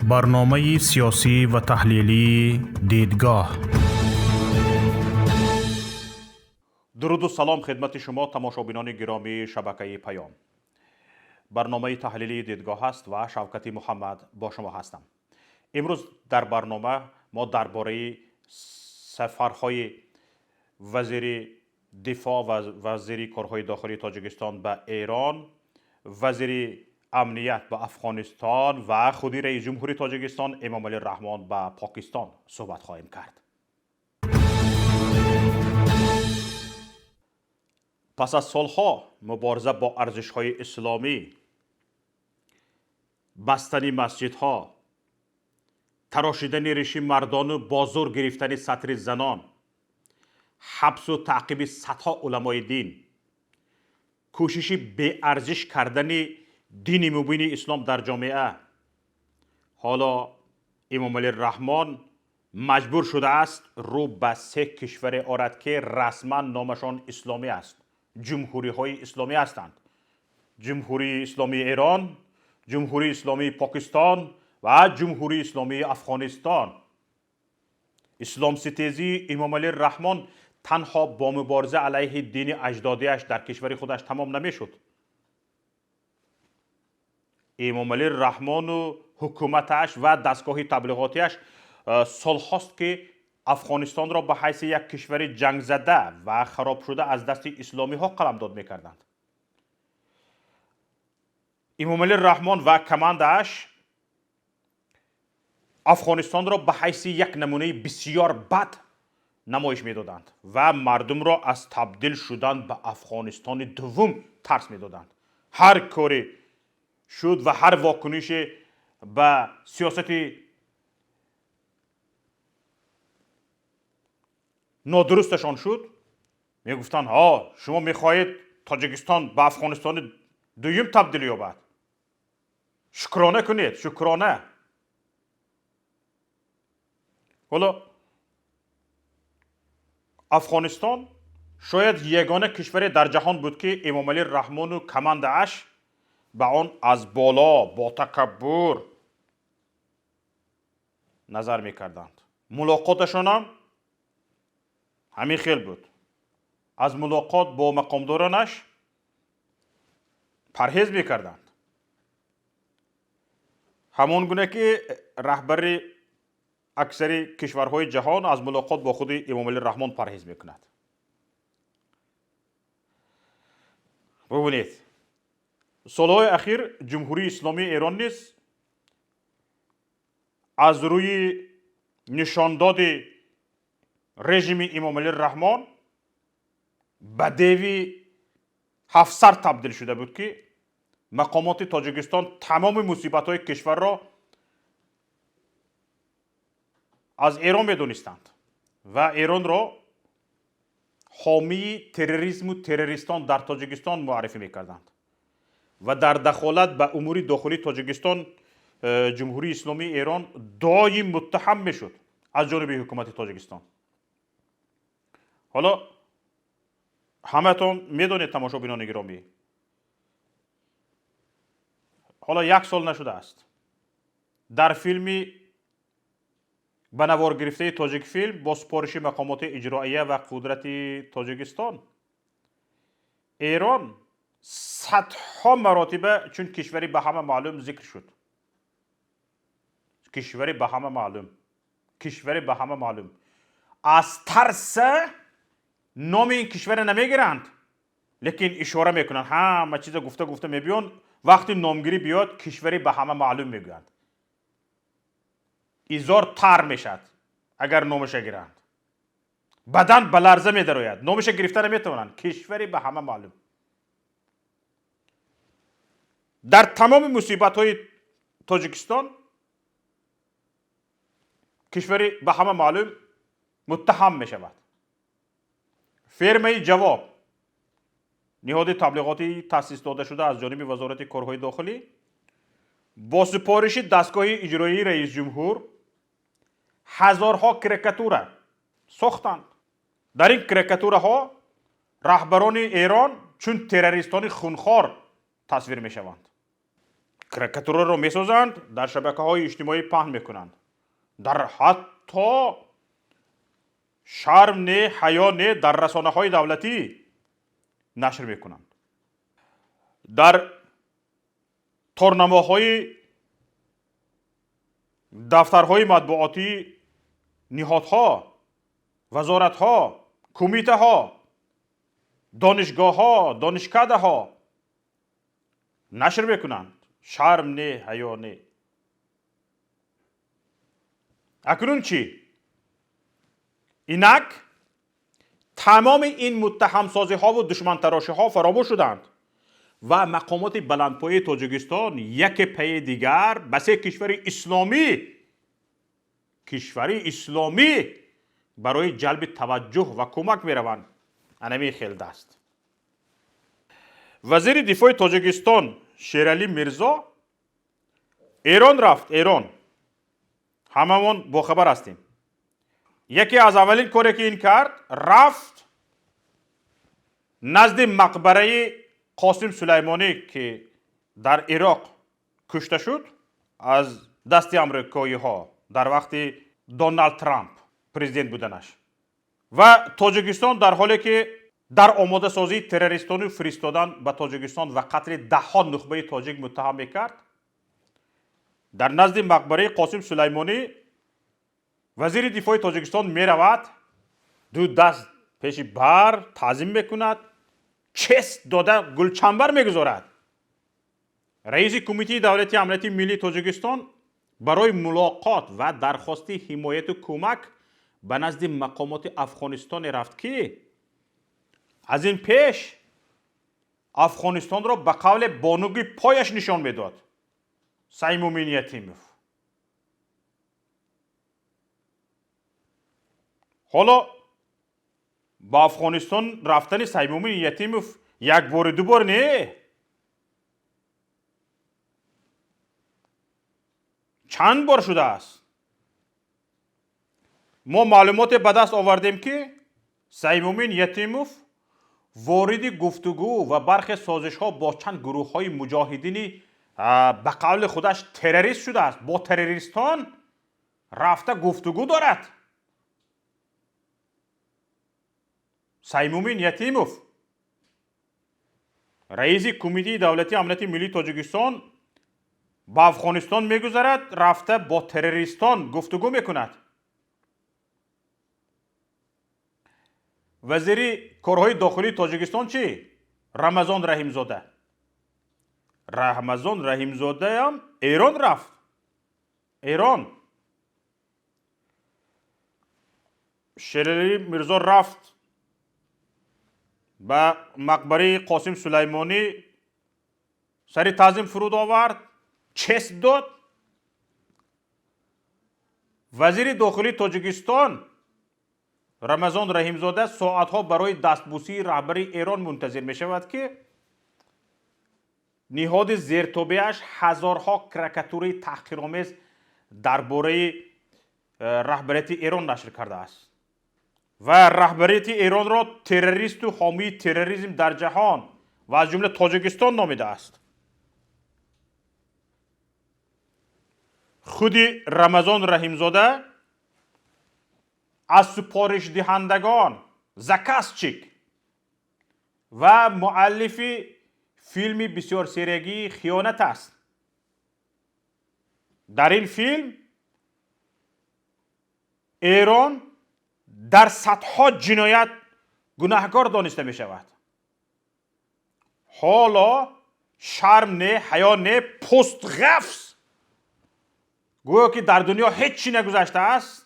برنامه سیاسی و تحلیلی دیدگاه. درود و سلام خدمت شما تماشابینان گرامی شبکه پیام. برنامه تحلیلی دیدگاه است و شوکتی محمد با شما هستم. امروز در برنامه ما درباره سفرهای وزیر دفاع و وزیر کارهای داخلی تاجیکستان به ایران، وزیر امنیت به افغانستان و خودی رئیس جمهوری تاجیکستان امامعلی رحمان به پاکستان صحبت خواهیم کرد. پس از سالها مبارزه با ارزش‌های اسلامی، بستن مسجدها، تراشیدن ریش مردان و بازور گرفتن سطر زنان، حبس و تعقیب صدها علمای دین، کوشش به ارزش کردن دین مبین اسلام در جامعه، حالا امامعلی رحمان مجبور شده است رو به 3 کشور آرد که رسما نامشان اسلامی است، جمهوری های اسلامی هستند: جمهوری اسلامی ایران، جمهوری اسلامی پاکستان و جمهوری اسلامی افغانستان. اسلام ستیزی امامعلی رحمان تنها با مبارزه علیه دین اجدادیش در کشور خودش تمام نمیشد. امامعلی رحمان و حکومتش و دستگاه تبلیغاتیش سالهاست که افغانستان را به حیث یک کشور جنگ زده و خراب شده از دست اسلامی ها قلمداد میکردند. امامعلی رحمان و کماندش افغانستان را به حیث یک نمونه بسیار بد نمایش میدادند و مردم را از تبدیل شدن به افغانستان دوم ترس میدادند. هر کاری شد و هر واکنش به سیاست نادرستشان شد میگفتند شما میخواهید تاجیکستان به افغانستان دوم تبدیل یابد، شکرانه کنید، شکرانه. حالا افغانستان شاید یگانه کشور در جهان بود که امامعلی رحمان و کماندش به آن از بالا با تکبر نظر میکردند. ملاقاتشان هم همین خیل بود. از ملاقات با مقامدارانش پرهیز میکردند، همان گونه که رهبر اکثر کشورهای جهان از ملاقات با خود امامعلی رحمان پرهیز میکند. ببینید سالهای اخیر جمهوری اسلامی ایران نیز از روی نشانداد رژیم امامعلی رحمان به دیوی 7 سر تبدیل شده بود که مقامات تاجیکستان تمام مصیبت‌های کشور را از ایران می‌دانستند و ایران را حامی تروریسم و تروریستان در تاجیکستان معرفی می‌کردند و در دخالت به امور داخلی تاجیکستان جمهوری اسلامی ایران دائم متهم می‌شد از جانب حکومت تاجیکستان. حالا همتون میدونید تماشابینان گرامی، حالا 1 سال نشده است در فیلمی به نوار گرفته تاجیک فیلم با سپارش مقامات اجراییه و قدرت تاجیکستان، ایران صدها مراتبه چون کشوری به همه معلوم ذکر شد. کشوری به همه معلوم. از ترس نام این کشور نمیگیرند، لیکن اشاره میکنند همه چیز گفته میبیان. وقتی نامگیری بیاد کشوری به همه معلوم میگویند. ایزار تر میشد اگر نامش گیرند، بدن به لرزه میدراید، نامش گرفته نمیتونند. کشوری به همه معلوم. در تمام مصیبت های تاجیکستان کشوری به همه معلوم متهم میشود. فرمه جواب، نهاد تبلیغاتی تأسیس داده شده از جانب وزارت کارهای داخلی با سپارش دستگاه اجرایی رئیس جمهور هزارها کاریکاتور ساختند. در این کاریکاتورها رهبران ایران چون تروریستان خونخوار تصویر می شوند. карикатураро месозанд, дар шабакаҳои иҷтимоӣ паҳн мекунанд. дар ҳатто шарм не, ҳаё не, дар расонаҳои давлатӣ нашр мекунанд. дар торнамоҳои дафтарҳои матбуотӣ ниҳодҳо, вазоратҳо, кумитаҳо, донишгоҳҳо, донишкадаҳо нашр мекунанд. шарм не, ҳаё не. акнун чӣ? инак тамоми ин муттаҳамсозиҳову душмантарошиҳо фаромӯш шуданд ва мақомоти баландпояи Тоҷикистон яке пайи дигар ба се кишвари исломӣ барои ҷалби таваҷҷӯҳ ва кӯмак мераванд. анами хел даст. вазири дифои Тоҷикистон Шералӣ Мирзо Эрон рафт. Эрон ҳамамон бохабар ҳастем. яке аз аввалин коре ки ин кард, рафт назди мақбараи Қосим Сулаймонӣ ки дар Ироқ кушта шуд аз дасти амрикоиҳо дар вақти Доналд Трамп президент буданаш. ва Тоҷикистон дар ҳоле ки дар омодасозии террористону фиристодан ба Тоҷикистон ва қатли даҳҳо нухбаи тоҷик муттаҳам мекард, дар назди мақбараи Қосим Сулаймонӣ вазири дифои Тоҷикистон меравад, ду даст пеши бар таъзим мекунад, чест дода гулчанбар мегузорад. раиси кумитаи давлати амнияти миллии Тоҷикистон барои мулоқот ва дархости ҳимояту кӯмак ба назди мақомоти Афғонистоне рафт ки аз ин пеш Афғонистонро ба қавле бонуги пояш нишон медод. Саймумин Ятимов. ҳоло ба Афғонистон рафтани Саймумин Ятимов як бори ду бор не, чанд бор шудааст. мо маълумоте ба даст овардем ки Саймумин Ятимов вориди гуфтугӯ ва бархе созишҳо бо чанд гурӯҳҳои муҷоҳидини ба қавли худаш террорист шудааст. бо террористон рафта гуфтугӯ дорад. Саймумин Ятимов раиси кумитаи давлати амнияти миллии Тоҷикистон ба Афғонистон мегузарад, рафта бо террористон гуфтугӯ мекунад. вазири корҳои дохилии Тоҷикистон чӣ? Рамазон Раҳимзода. Рамазон Раҳимзодаам Эрон рафт. Эрон. Шералӣ Мирзо рафт ба мақбараи Қосим Сулаймонӣ, сари таъзим фуруд овард, чест дод. вазири дохилии Тоҷикистон Рамазон Раҳимзода соатҳо барои дастбӯсии раҳбари Эрон мунтазир мешавад ки ниҳоди зертобиаш ҳазорҳо карикатураи таҳқиромез дар бораи раҳбарияти Эрон нашр кардааст ва раҳбарияти Эронро террористу ҳомии терроризм дар ҷаҳон ва аз ҷумла Тоҷикистон номидааст. худи Рамазон Раҳимзода аз супоришдиҳандагон заказчик ва муаллифи филми бисёрсериягии хиёнат аст. дар ин филм Эрон дар садҳо ҷиноят гунаҳкор дониста мешавад. ҳоло шарм не, ҳаё не, пустғафс гӯё ки дар дунё ҳеҷ чӣ нагузаштааст.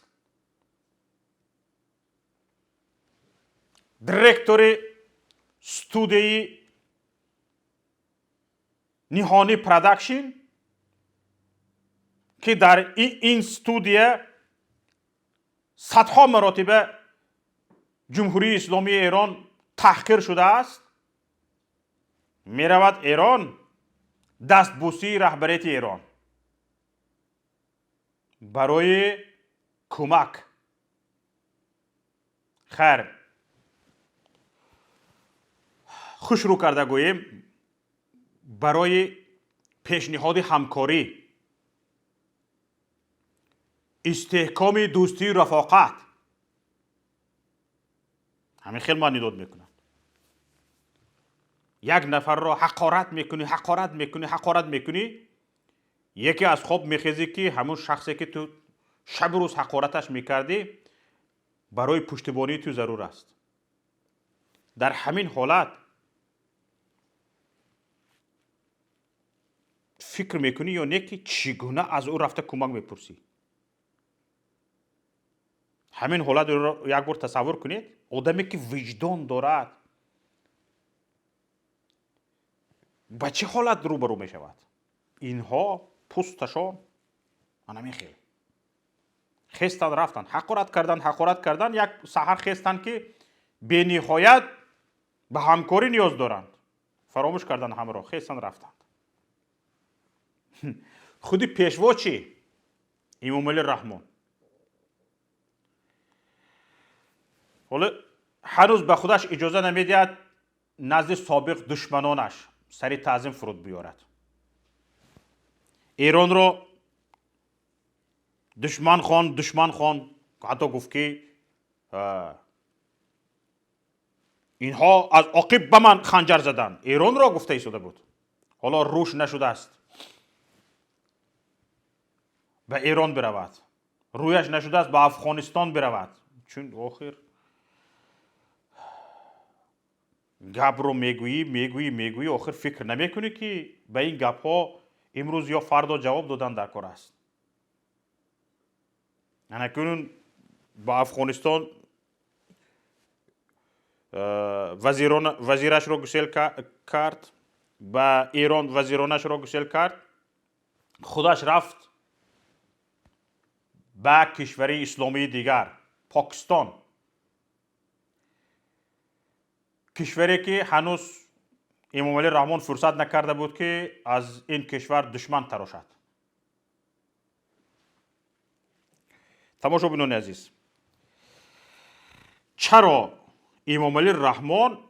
директори студияи ниҳонӣ продакшн ки дар ин студия садҳо маротиба ҷумҳурии исломии Эрон таҳқир шудааст, меравад Эрон дастбӯсии раҳбарияти Эрон барои кӯмак. хайр, хушрӯ карда гӯем барои پیشنهاد همکاری، استحکام دوستی و رفاقت، همین خیلی معنی داد میکنن. یک نفر را حقارت میکنی، یکی از خواب میخیزی که همون شخصی که تو شب روز حقارتش میکردی برای پشتیبانی تو ضرور است. در همین حالت فکر میکنی یا نه که چگونه از او رفته کمک میپرسی. همین حالت رو یک بار تصور کنید. آدمی که وجدان دارد با چه حالت روبرو میشود؟ اینها پوستشان همین خیلی خستن رفتن، حقارت کردن، یک سحر خستن که به نهایت به همکاری نیاز دارند، فراموش کردن همه را، خستن رفتند. خودی پیشوا چی؟ امامعلی رحمان حالا هنوز به خودش اجازه نمیدهد نزد سابق دشمنانش سر تعظیم فرود بیارد. ایران را دشمن خواند، حتی گفت که اینها از عاقب به من خنجر زدند. ایران را گفته ایستاده بود، حالا روش نشده است به ایران برود، رویش نشده است به افغانستان برود. چون آخر گپ رو میگویی آخر فکر نمیکنی که به این گپ ها امروز یا فردا جواب دادن در کار است. یعنی با افغانستان وزیرش را گسیل کرد، با ایران وزیرانش را گسیل کرد، خودش رفت به کشوری اسلامی دیگر، پاکستان، کشوری که هنوز امامعلی رحمان فرصت نکرده بود که از این کشور دشمن تراشد. تماشا بینان عزیز، چرا امامعلی رحمان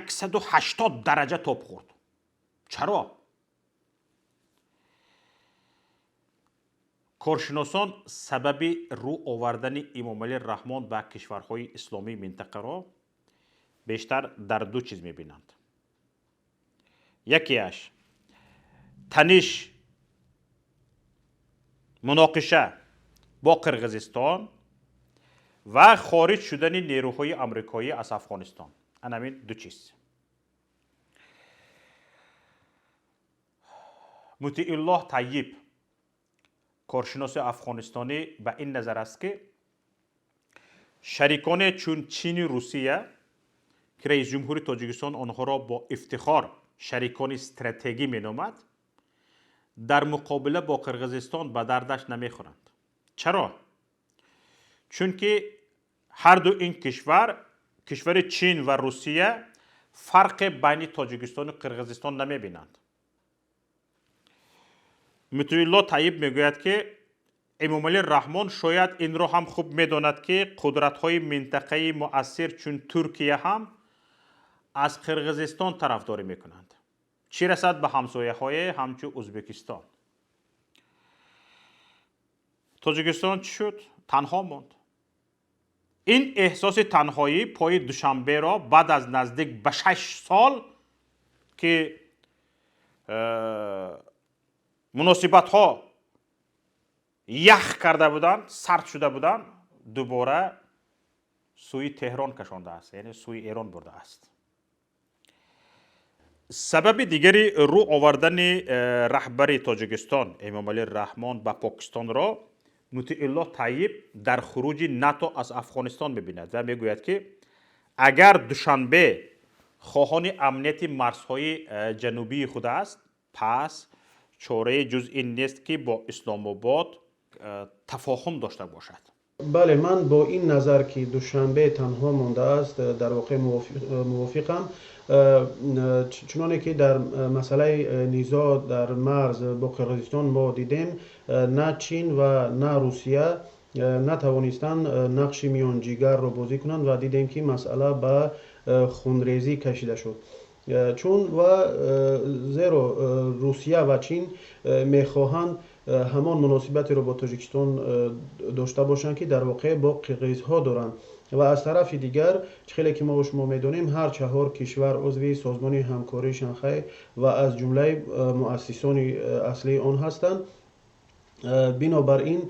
180 درجه تاب خورد؟ چرا؟ کارشناسان سبب رو آوردن امامعلی رحمان به کشورهای اسلامی منطقه را بیشتر در دو چیز میبینند. یکیش تنش، مناقشه با قرقیزستان و خارج شدن نیروهای آمریکایی از افغانستان. همین دو چیز. مطیع الله طیب، کارشناس افغانستانی، به این نظر است که شریکان چون چین و روسیه که رئیس جمهور تاجیکستان آنها را با افتخار شریکان استراتژی مینامد، در مقابله با قرقیزستان به دردش نمیخورند. چرا؟ چون که هر دو این کشور چین و روسیه فرق بین تاجیکستان و قرقیزستان نمیبینند. مطیع الله طیب میگوید که امامعلی رحمان شاید این را هم خوب میداند که قدرت‌های منطقه‌ای مؤثر چون ترکیه هم از قرقیزستان طرفداری میکنند، چه رسد به همسایه‌های همچون ازبکستان. تاجیکستان چی شد؟ تنها ماند. این احساس تنهایی پای دوشنبه را بعد از نزدیک به 6 سال که مناسبت ها یخ کرده بودند، سرد شده بودند، دوباره سوی تهران کشانده است، یعنی سوی ایران برده است. سبب دیگری رو آوردن رهبر تاجیکستان امامعلی رحمان به پاکستان را مطیع الله طیب در خروج ناتو از افغانستان می‌بیند و میگوید که اگر دوشنبه خواهان امنیت مرزهای جنوبی خود است، پس چاره جز این نیست که با اسلام آباد تفاهم داشته باشد. بله، من با این نظر که دوشنبه تنها مانده است در واقع موافقم. چنانه که در مسئله نزاع در مرز با قرقیزستان ما دیدیم، نه چین و نه روسیه نتوانستند نقش میانجیگر را بازی کنند و دیدیم که مسئله به خونریزی کشیده شد. چون و زیرا روسیه و چین میخواهند همان مناسبتی رو با تاجیکستان داشته باشند که در واقع با قرقیزها دارند و از طرف دیگر خیلی که ما و شما میدونیم هر چهار کشور عضو سازمان همکاری شانگهای و از جمله مؤسسان اصلی آن هستند. بنابراین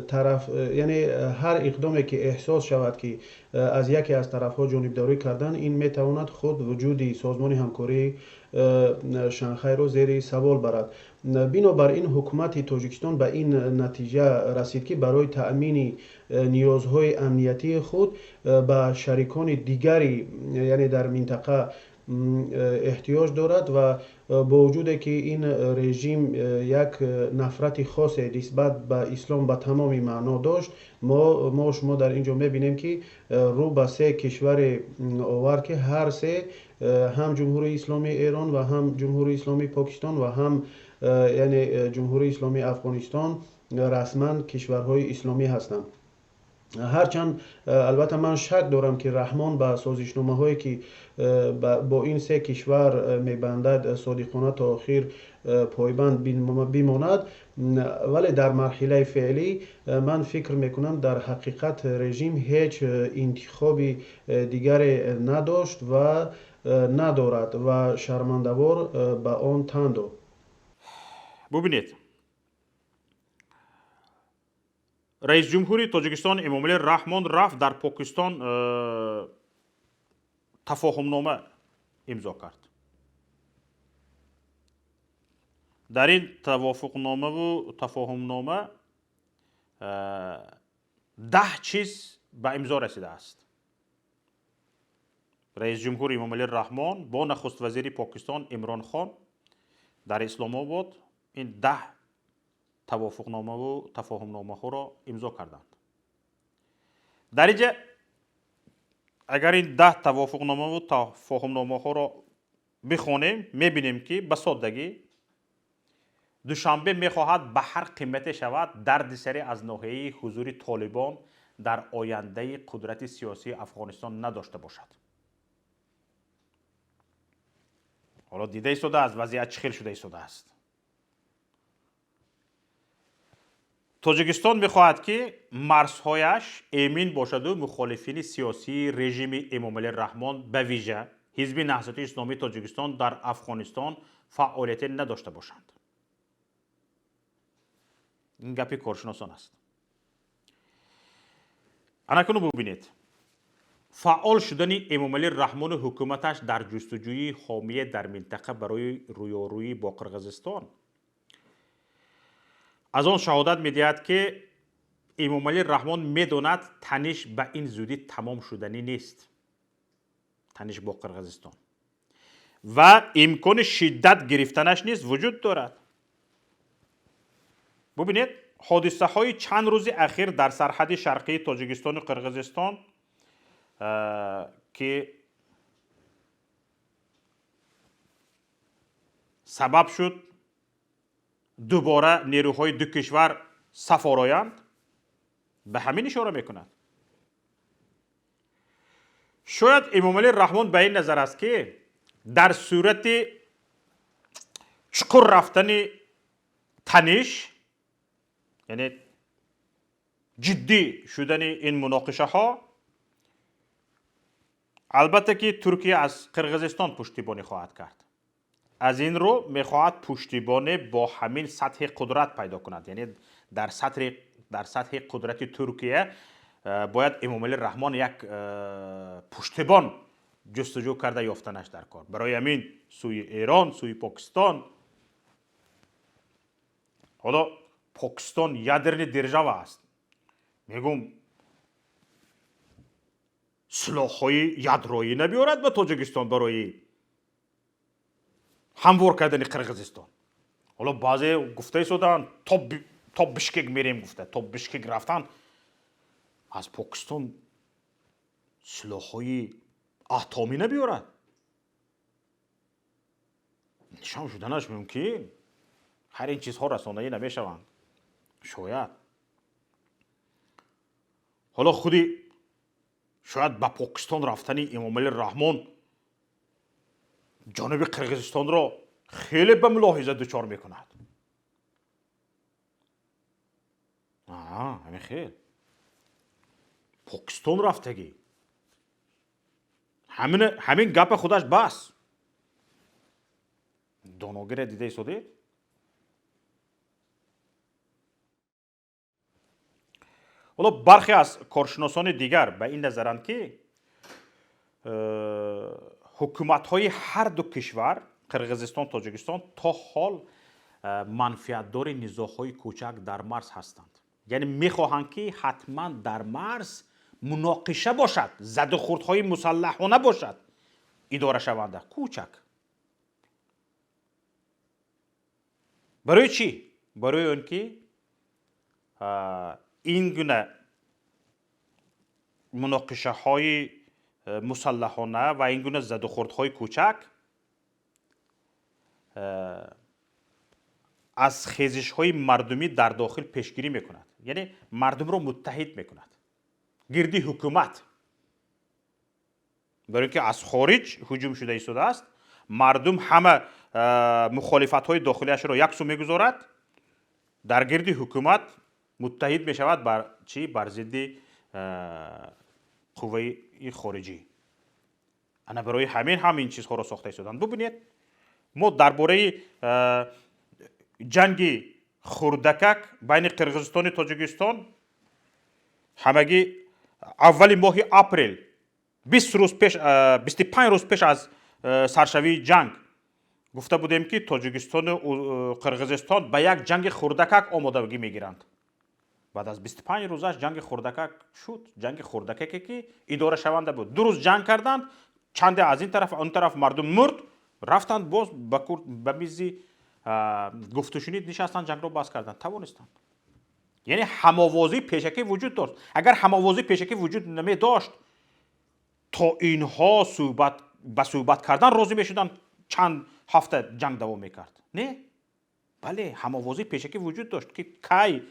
طرف یعنی هر اقدامی که احساس شود که از یکی از طرفها جانبداری کردن این میتواند خود وجود سازمان همکاری شانگهای را زیر سوال برد. بنابراین حکومت تاجیکستان به این نتیجه رسید که برای تأمین نیازهای امنیتی خود به شریکان دیگری یعنی در منطقه احتیاج دارد و با وجود که این رژیم یک نفرت خاص نسبت به اسلام به تمامی معنا داشت، ما شما در اینجا میبینیم که رو به سه کشور آورد که هر سه هم جمهوری اسلامی ایران و هم جمهوری اسلامی پاکستان و هم یعنی جمهوری اسلامی افغانستان رسما کشورهای اسلامی هستند. هرچند البته من شک دارم که رحمان به سازشنامه هایی که با این سه کشور میبندد صادقانه تا آخر پایبند بماند، ولی در مرحله فعلی من فکر میکنم در حقیقت رژیم هیچ انتخاب دیگری نداشت و ندارد و شرمنده‌وار به آن تن داد. ببینید، رئیس جمهوری تاجیکستان امامعلی رحمان رفت در پاکستان تفاهمنامه امضا کرد. در این توافقنامه و تفاهمنامه 10 چیز به امضا رسیده است. رئیس جمهور امامعلی رحمان با نخست وزیر پاکستان عمران خان در اسلام آباد این 10 توافقنامه و تفاهمنامه ها را امضا کردند. در اینجا اگر این 10 توافقنامه و تفاهمنامه ها را بخوانیم میبینیم که به سادگی دوشنبه میخواهد به هر قیمتی شود دردسری از ناحیه حضور طالبان در آینده قدرت سیاسی افغانستان نداشته باشد. حالا دیده ایستاده از وضعیت چخیل شده ایستاده است. تاجیکستان میخواهد که مرزهایش امین باشد و مخالفین سیاسی رژیم امامعلی رحمان به ویژه حزب نهضت اسلامی تاجیکستان در افغانستان فعالیت نداشته باشند. این گپی کارشناسان است. اناکنون ببینید، فعال شدن امامعلی رحمان و حکومتش در جستجوی حامیت در منطقه برای رویارویی با قرقیزستان از آن شهادت می‌دهد که امامعلی رحمان می‌داند تنش به این زودی تمام شدنی نیست، تنش با قرقیزستان، و امکان شدت گرفتنش نیز وجود دارد. ببینید، حادثه های چند روز اخیر در سرحد شرقی تاجیکستان و قرقیزستان که سبب شد دوباره نیروهای دو کشور صف آرایند به همین اشاره میکند. شاید امامعلی رحمان به این نظر است که در صورت چکر رفتن تنش، یعنی جدی شدن این مناقشه ها، البته که ترکیه از قرقیزستان پشتیبانی خواهد کرد. از این رو میخواهد پشتیبانی با همین سطح قدرت پیدا کند. یعنی در سطح قدرت ترکیه باید امامعلی رحمان یک پشتیبان جستجو کرده یافتنش در کار. برای همین سوی ایران، سوی پاکستان، حالا پاکستان یادرنی держава است. میگم سلاح‌های یادرویی نمیارد به تاجیکستان برای هموار کردن قرقیزستان. حالا بعضی گفته شدن تا بشکک میریم، گفته تا بشکک رفتن از پاکستان سلاح‌های اتمی نمیارد. نشان شدنش ممکن. هر این چیزها رسانه‌ای نمیشوند. شاید حالا خودی شاید به پاکستان رفتن امامعلی رحمان جانب قرقیزستان را خیلی به ملاحظه دچار میکند. همین خیلی پاکستان رفتگی همین گپ خودش بس. داناگر دیده ایستادید. حالا برخی از کارشناسان دیگر به این نظرند که حکومت‌های هر دو کشور قرقیزستان تاجیکستان تا حال منفعت‌دار نزاع‌های کوچک در مرز هستند. یعنی می‌خواهند که حتما در مرز مناقشه باشد، زد و خوردهای مسلحانه باشد اداره شونده کوچک. برای چی؟ برای اون که این گونه مناقشه های مسلحانه و این گونه زد و خوردهای کوچک از خیزش های مردمی در داخل پیشگیری میکند. یعنی مردم رو متحد میکند گردی حکومت. برای که از خارج هجوم شده ایستاده است، مردم همه مخالفت های داخلیش را یک سو میگذارد، در گرد حکومت متحد می شود بر چی؟ بر ضد قوه خارجی. انا برای همین چیزها را ساخته ایستادند. ببینید ما درباره جنگ خردکک بین قرقیزستان و تاجیکستان همگی اول ماه اپریل 25 روز پیش از سرشوی جنگ گفته بودیم که تاجیکستان و قرقیزستان به یک جنگ خردکک آمادگی میگیرند. بعد از 25 روزش جنگ خردکک شد. جنگ خردککی که اداره شونده بود. 2 روز جنگ کردند، چند از این طرف اون طرف مردم مرد، رفتند باز به میز گفت و شنید نشستند، جنگ رو باز کردند، توانستند. یعنی هماوازی پیشکی وجود داشت. اگر هماوازی پیشکی وجود نمی داشت تا اینها صحبت کردن راضی میشدن چند هفته جنگ دوام میکرد. نه، بله هماوازی پیشکی وجود داشت که کی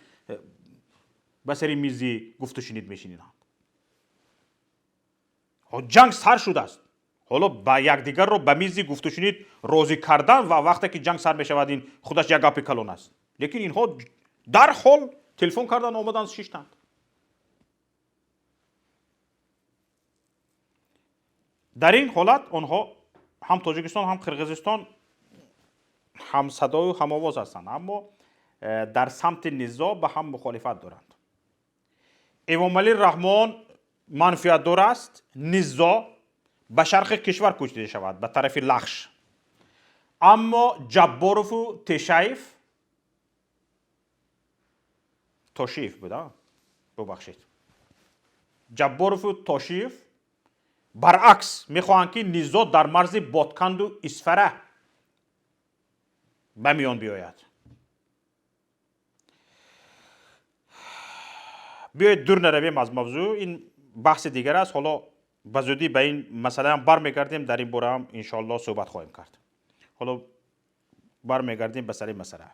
به سر میزی گفت و شنید میشینند. جنگ سر شده است. حالا با یکدیگر رو به میزی گفت و شنید راضی کردن و وقتی که جنگ سر میشود این خودش یک گپ کلان است. لیکن اینها در حال تلفن کردن آمدن شیشتند. در این حالت آنها هم تاجیکستان هم قرقیزستان هم صدا و هم آواز هستند، اما در سمت نزاع به هم مخالفت دارند. امامعلی رحمان منفعت دار است نزاع به شرق کشور کشیده شود به طرف لخش، اما جباروف و تاشیف بوده، ببخشید، جباروف و تاشیف برعکس میخواهند که نزاع در مرز بادکند و اسفره به میان بیاید. بیایید دور نرویم از موضوع، این بحث دیگر است. حالا به زودی به این مسئله هم برمیگردیم، در این باره هم انشاءالله صحبت خواهیم کرد. حالا برمیگردیم به سر مسئله.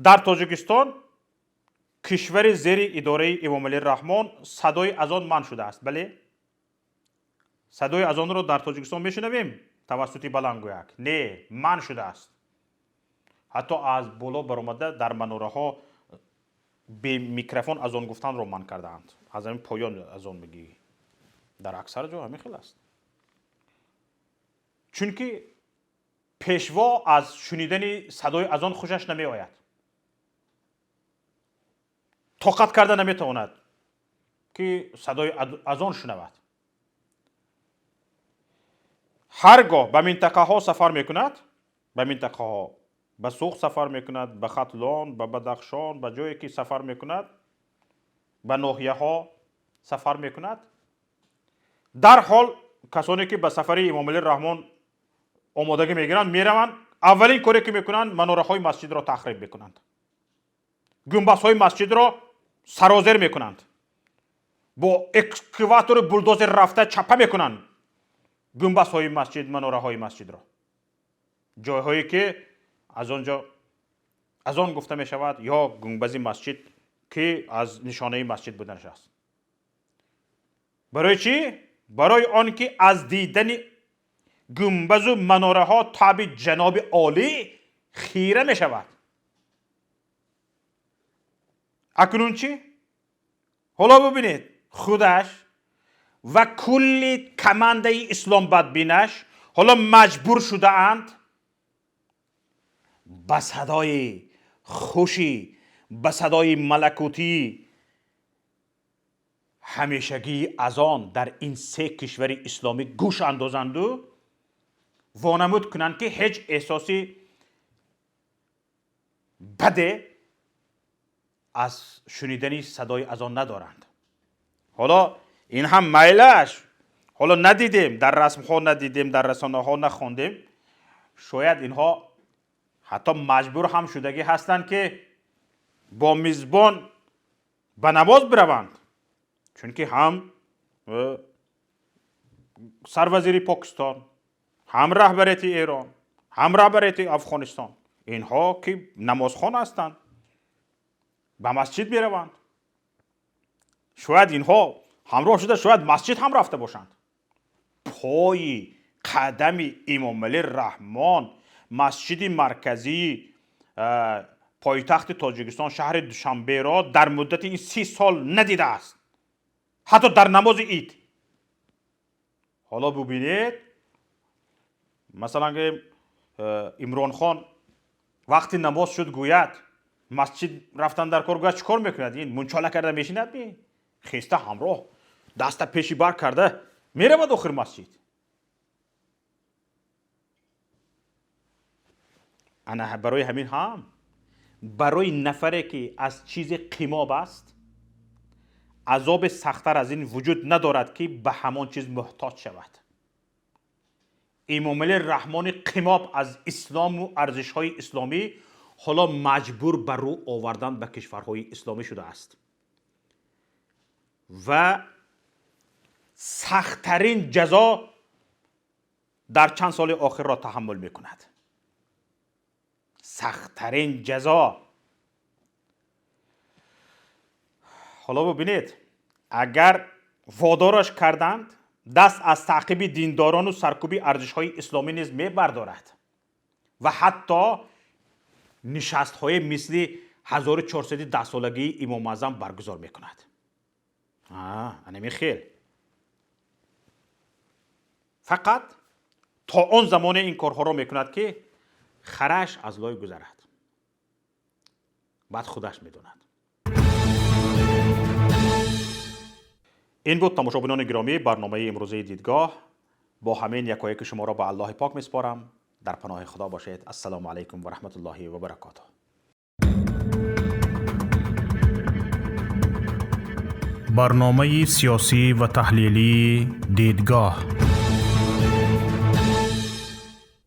در تاجیکستان کشور زیر اداره امامعلی رحمان صدای اذان منع شده است. بله، صدای اذان را در تاجیکستان میشنویم توسط بلندگویک؟ نه، منع شده است. حتی از بالا برآمده در مناره ها به میکروفون اذان گفتن را منع کردند. از همین پایان اذان بگی، در اکثر جا همین خیلی است. چون که پیشوا از شنیدن صدای اذان خوشش نمی آید، طاقت کرده نمی تواند که صدای اذان شنود. هرگاه به منطقه ها سفر میکند، به منطقه ها به سوق سفر میکند، به ختلان، به بدخشان، به جایی که سفر میکند، به ناحیه ها سفر میکند، در حال کسانی که به سفر امامعلی رحمان آمادگی میگیرند میروند، اولین کاری که میکنند مناره های مسجد را تخریب میکنند، گنبد های مسجد را سرازیر میکنند، با اکسکواتور بولدوزر رفته چپه میکنند گنبد های مسجد، مناره های مسجد را، جایهایی که از آنجا از آن گفته می شود یا گنبد مسجد که از نشانه مسجد بودنش است. برای چی؟ برای آنکه از دیدن گنبز و مناره ها تابع جناب عالی خیره می شود. اکنون چی؟ حالا ببینید خودش و کلی کمانده اسلام بدبینش حالا مجبور شده اند به صدای خوشی، به صدای ملکوتی همیشگی از آن در این سه کشور اسلامی گوش اندازند و وانمود کنند که هیچ احساسی بده از شنیدن صدای از آن ندارند. حالا این هم میلش، حالا ندیدیم در رسم ها، ندیدیم در رسانه ها، نخوندیم، شاید اینها حتی مجبور هم شدگی هستند که با میزبان به نماز بروند، چون که هم سروزیر پاکستان، هم رهبریت ایران، هم رهبریت افغانستان، اینها که نمازخوان هستند به مسجد میروند. شاید اینها همراه شده، شاید مسجد هم رفته باشند. پای قدم امامعلی رحمان مسجد مرکزی پایتخت تاجیکستان شهر دوشنبه را در مدت این 30 سال ندیده است، حتی در نماز عید. حالا ببینید مثلا که عمران خان وقتی نماز شد گوید مسجد رفتن در کار، گوید چیکار میکند؟ این منچاله کرده میشیند، خیسته همراه دست پیشی بر کرده میره به داخل مسجد. انا برای همین هم برای نفری که از چیز قیماب است عذاب سختتر از این وجود ندارد که به همان چیز محتاج شود. امامعلی رحمان قیماب از اسلام و ارزش‌های اسلامی حالا مجبور بر رو آوردن به کشورهای اسلامی شده است و سخت‌ترین جزا در چند سال آخر را تحمل می‌کند. سخت‌ترین جزا. حالا ببینید اگر وادارش کردند دست از تعقیب دینداران و سرکوبی ارزش‌های اسلامی نیز می‌بردارد و حتی نشست‌های مثل 1400 10 سالگی امام اعظم برگزار می‌کند. انمی خیل. فقط تا آن زمان این کارها را می‌کند که خرش از لای گذرد، بعد خودش می‌داند. این بود تماشاچیان گرامی برنامه امروزه دیدگاه. با همین یکایک شما را به الله پاک می‌سپارم. در پناه خدا باشید. السلام علیکم و رحمت الله و برکاته. برنامه سیاسی و تحلیلی دیدگاه.